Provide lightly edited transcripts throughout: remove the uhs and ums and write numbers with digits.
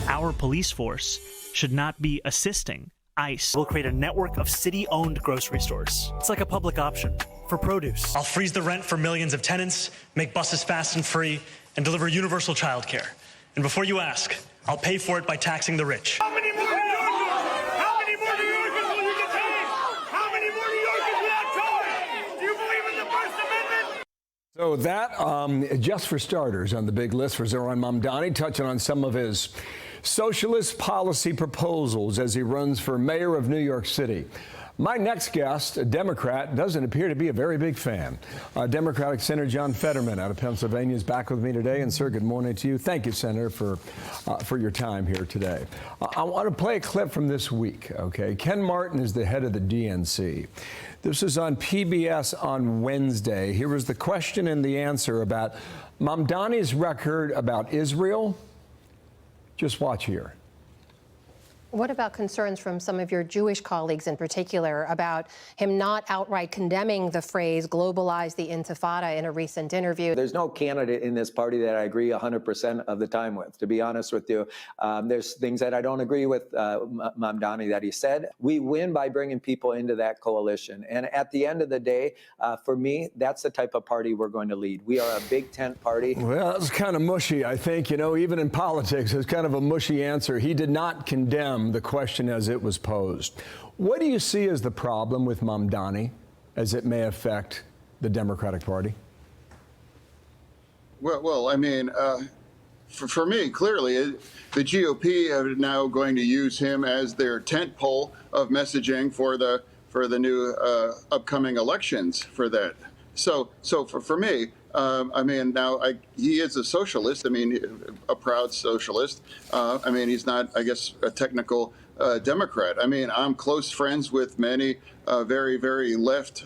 Our police force should not be assisting ICE. We'll create a network of city-owned grocery stores. It's like a public option for produce. I'll freeze the rent for millions of tenants, make buses fast and free, and deliver universal childcare. And before you ask, I'll pay for it by taxing the rich. How many more New Yorkers will you detain? How many more New Yorkers without charge? Do you believe in the First Amendment? So that, just for starters, on the big list for Zohran Mamdani, touching on some of his socialist policy proposals as he runs for mayor of New York City. My next guest, a Democrat, doesn't appear to be a very big fan. Democratic Senator John Fetterman out of Pennsylvania is back with me today. And, sir, good morning to you. Thank you, Senator, for your time here today. I want to play a clip from this week, okay? Ken Martin is the head of the DNC. This is on PBS on Wednesday. Here was the question and the answer about Mamdani's record about Israel. Just watch here. What about concerns from some of your Jewish colleagues in particular about him not outright condemning the phrase globalize the intifada in a recent interview? There's no candidate in this party that I agree 100% of the time with, to be honest with you. There's things that I don't agree with Mamdani that he said. We win by bringing people into that coalition. And at the end of the day, for me, that's the type of party we're going to lead. We are a big tent party. Well, that's kind of mushy, I think. You know, even in politics, it's kind of a mushy answer. He did not condemn the question as it was posed. What do you see as the problem with Mamdani as it may affect the Democratic Party? Well, I mean, for me, clearly, the GOP are now going to use him as their tentpole of messaging for the new upcoming elections for that. So for me, I mean, now he is a socialist. I mean, a proud socialist. I mean, he's not, I guess, a technical Democrat. I mean, I'm close friends with many very, very left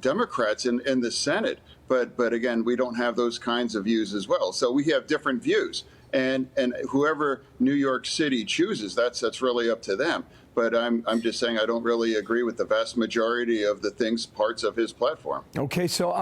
Democrats in the Senate. But again, we don't have those kinds of views as well. So we have different views. And whoever New York City chooses, that's really up to them. But I'm just saying I don't really agree with the vast majority of the parts of his platform. Okay, so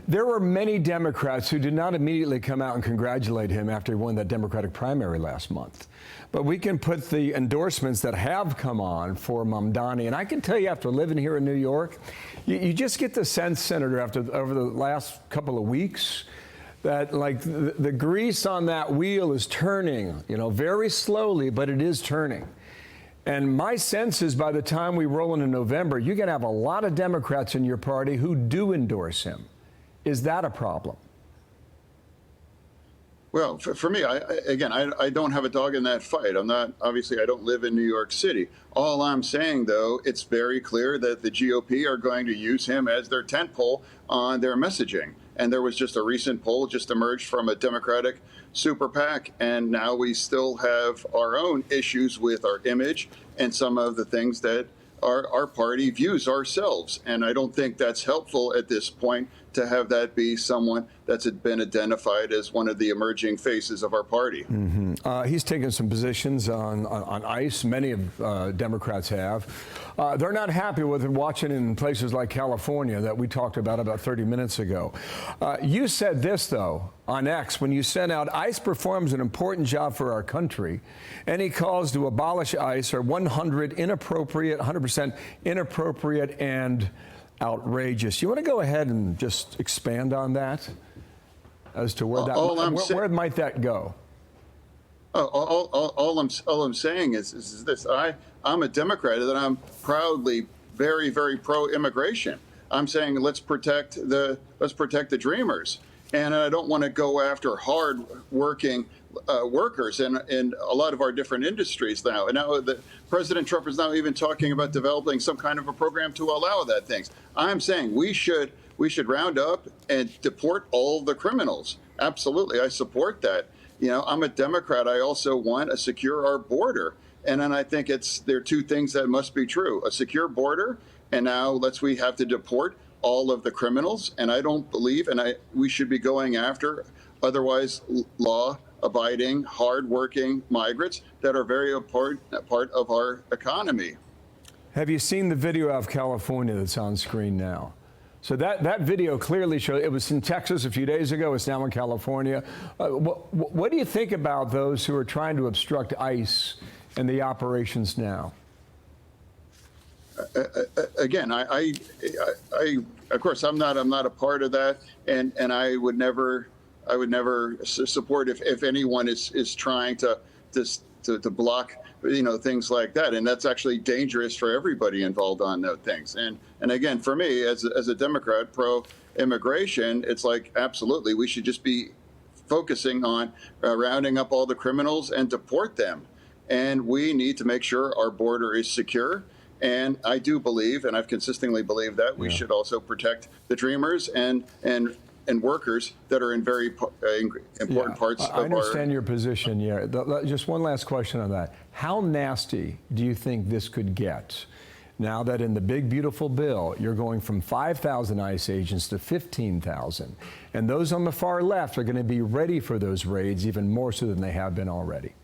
there were many Democrats who did not immediately come out and congratulate him after he won that Democratic primary last month. But we can put the endorsements that have come on for Mamdani. And I can tell you, after living here in New York, you just get the sense, Senator, over the last couple of weeks, that like the grease on that wheel is turning, you know, very slowly, but it is turning. And my sense is by the time we roll into November, you're going to have a lot of Democrats in your party who do endorse him. Is that a problem? Well, for me, I don't have a dog in that fight. Obviously, I don't live in New York City. All I'm saying, though, it's very clear that the GOP are going to use him as their tentpole on their messaging. And there was just a recent poll just emerged from a Democratic super PAC, and now we still have our own issues with our image and some of the things that our party views ourselves. And I don't think that's helpful at this point to have that be someone that's been identified as one of the emerging faces of our party. Mm-hmm. He's taken some positions on ICE. Many of Democrats have. They're not happy with it watching in places like California that we talked about 30 minutes ago. You said this, though, on X, when you sent out, ICE performs an important job for our country. Any calls to abolish ICE are 100% inappropriate and outrageous. You want to go ahead and just expand on that as to where where might that go? All I'm saying is this: I'm a Democrat and I'm proudly very, very pro-immigration. I'm saying let's protect the dreamers, and I don't want to go after hard-working workers in a lot of our different industries now. And now President Trump is now even talking about developing some kind of a program to allow that things. I'm saying we should round up and deport all the criminals. Absolutely, I support that. You know, I'm a Democrat. I also want to secure our border. And then I think there are two things that must be true: a secure border, and now we have to deport all of the criminals. And I don't believe, we should be going after otherwise law-abiding, hard-working migrants that are very important part of our economy. Have you seen the video of California that's on screen now? So that video clearly showed, it was in Texas a few days ago, it's now in California. What do you think about those who are trying to obstruct ICE and the operations now? Again, I of course, I'm not a part of that, and I would never support if anyone is trying to block, things like that, and that's actually dangerous for everybody involved on those things. And again, for me, as a Democrat pro-immigration, it's like absolutely we should just be focusing on rounding up all the criminals and deport them, and we need to make sure our border is secure. And I do believe, and I've consistently believed that we should also protect the dreamers and workers that are in very important parts of our... I understand your position, yeah. Just one last question on that. How nasty do you think this could get now that in the big, beautiful bill, you're going from 5,000 ICE agents to 15,000? And those on the far left are going to be ready for those raids even more so than they have been already.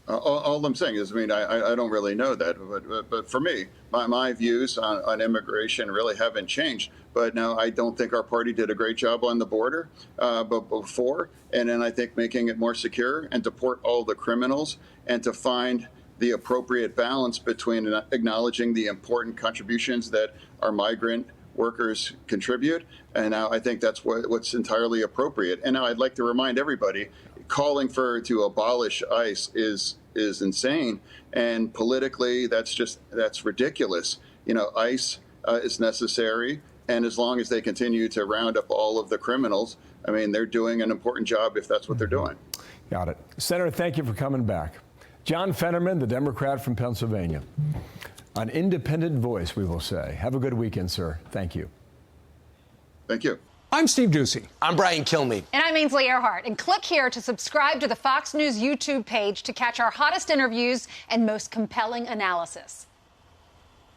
All I'm saying is, I don't really know that, but for me, my views on immigration really haven't changed. But now I don't think our party did a great job on the border but before, and then I think making it more secure and deport all the criminals and to find the appropriate balance between acknowledging the important contributions that our migrant workers contribute, and now I think that's what's entirely appropriate. And now I'd like to remind everybody, calling to abolish ICE is insane, and politically that's ridiculous. ICE is necessary, and as long as they continue to round up all of the criminals, they're doing an important job if that's what they're doing. Got it. Senator, thank you for coming back. John Fetterman, the Democrat from Pennsylvania. An independent voice, we will say. Have a good weekend, sir. Thank you. Thank you. I'm Steve Ducey. I'm Brian Kilmeade. And I'm Ainsley Earhart. And click here to subscribe to the Fox News YouTube page to catch our hottest interviews and most compelling analysis.